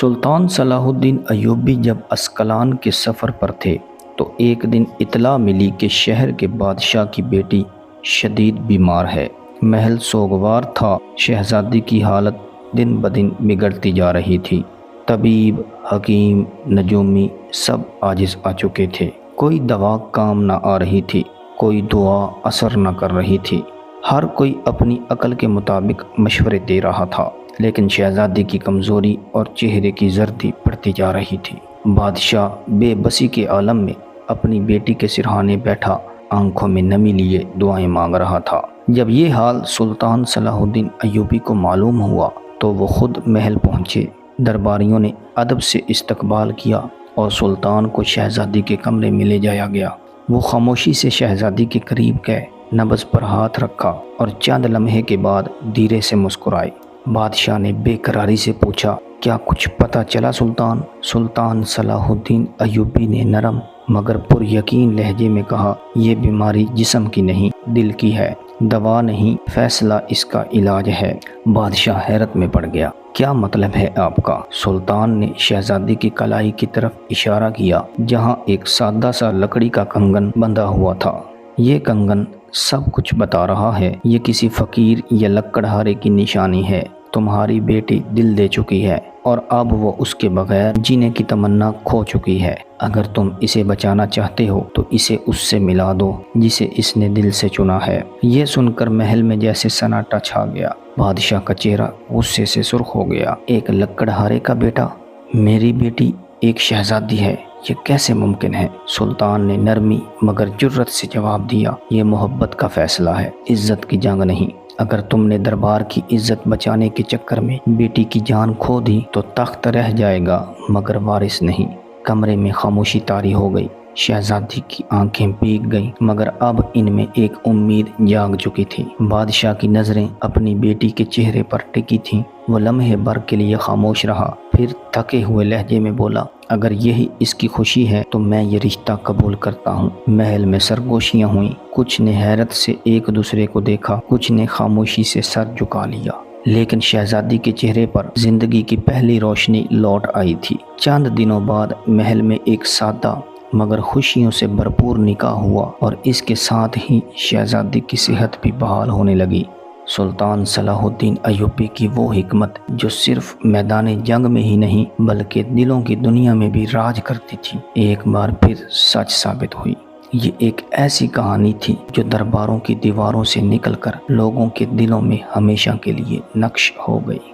سلطان صلاح الدین ایوبی جب اسقلان کے سفر پر تھے تو ایک دن اطلاع ملی کہ شہر کے بادشاہ کی بیٹی شدید بیمار ہے۔ محل سوگوار تھا، شہزادی کی حالت دن بدن بگڑتی جا رہی تھی۔ طبیب، حکیم، نجومی سب عاجز آ چکے تھے۔ کوئی دوا کام نہ آ رہی تھی، کوئی دعا اثر نہ کر رہی تھی۔ ہر کوئی اپنی عقل کے مطابق مشورے دے رہا تھا، لیکن شہزادی کی کمزوری اور چہرے کی زردی بڑھتی جا رہی تھی۔ بادشاہ بے بسی کے عالم میں اپنی بیٹی کے سرہانے بیٹھا آنکھوں میں نمی لیے دعائیں مانگ رہا تھا۔ جب یہ حال سلطان صلاح الدین ایوبی کو معلوم ہوا تو وہ خود محل پہنچے۔ درباریوں نے ادب سے استقبال کیا اور سلطان کو شہزادی کے کمرے میں لے جایا گیا۔ وہ خاموشی سے شہزادی کے قریب گئے، نبض پر ہاتھ رکھا اور چند لمحے کے بعد دھیرے سے مسکرائے۔ بادشاہ نے بے قراری سے پوچھا، کیا کچھ پتہ چلا سلطان؟ سلطان صلاح الدین ایوبی نے نرم مگر پر یقین لہجے میں کہا، یہ بیماری جسم کی نہیں، دل کی ہے۔ دوا نہیں، فیصلہ اس کا علاج ہے۔ بادشاہ حیرت میں پڑ گیا۔ کیا مطلب ہے آپ کا؟ سلطان نے شہزادی کی کلائی کی طرف اشارہ کیا، جہاں ایک سادہ سا لکڑی کا کنگن بندھا ہوا تھا۔ یہ کنگن سب کچھ بتا رہا ہے۔ یہ کسی فقیر یا لکڑہارے کی نشانی ہے۔ تمہاری بیٹی دل دے چکی ہے اور اب وہ اس کے بغیر جینے کی تمنا کھو چکی ہے۔ اگر تم اسے بچانا چاہتے ہو تو اسے اس سے ملا دو جسے اس نے دل سے چنا ہے۔ یہ سن کر محل میں جیسے سناٹا چھا گیا۔ بادشاہ کا چہرہ غصے سے سرخ ہو گیا۔ ایک لکڑہارے کا بیٹا؟ میری بیٹی ایک شہزادی ہے، یہ کیسے ممکن ہے؟ سلطان نے نرمی مگر جرأت سے جواب دیا، یہ محبت کا فیصلہ ہے، عزت کی جنگ نہیں۔ اگر تم نے دربار کی عزت بچانے کے چکر میں بیٹی کی جان کھو دی تو تخت رہ جائے گا مگر وارث نہیں۔ کمرے میں خاموشی طاری ہو گئی۔ شہزادی کی آنکھیں بھیگ گئیں مگر اب ان میں ایک امید جاگ چکی تھی۔ بادشاہ کی نظریں اپنی بیٹی کے چہرے پر ٹکی تھیں۔ وہ لمحے بھر کے لیے خاموش رہا، پھر تھکے ہوئے لہجے میں بولا، اگر یہی اس کی خوشی ہے تو میں یہ رشتہ قبول کرتا ہوں۔ محل میں سرگوشیاں ہوئیں۔ کچھ نے حیرت سے ایک دوسرے کو دیکھا، کچھ نے خاموشی سے سر جھکا لیا، لیکن شہزادی کے چہرے پر زندگی کی پہلی روشنی لوٹ آئی تھی۔ چند دنوں بعد محل میں ایک سادہ مگر خوشیوں سے بھرپور نکاح ہوا اور اس کے ساتھ ہی شہزادی کی صحت بھی بحال ہونے لگی۔ سلطان صلاح الدین ایوبی کی وہ حکمت جو صرف میدان جنگ میں ہی نہیں بلکہ دلوں کی دنیا میں بھی راج کرتی تھی، ایک بار پھر سچ ثابت ہوئی۔ یہ ایک ایسی کہانی تھی جو درباروں کی دیواروں سے نکل کر لوگوں کے دلوں میں ہمیشہ کے لیے نقش ہو گئی۔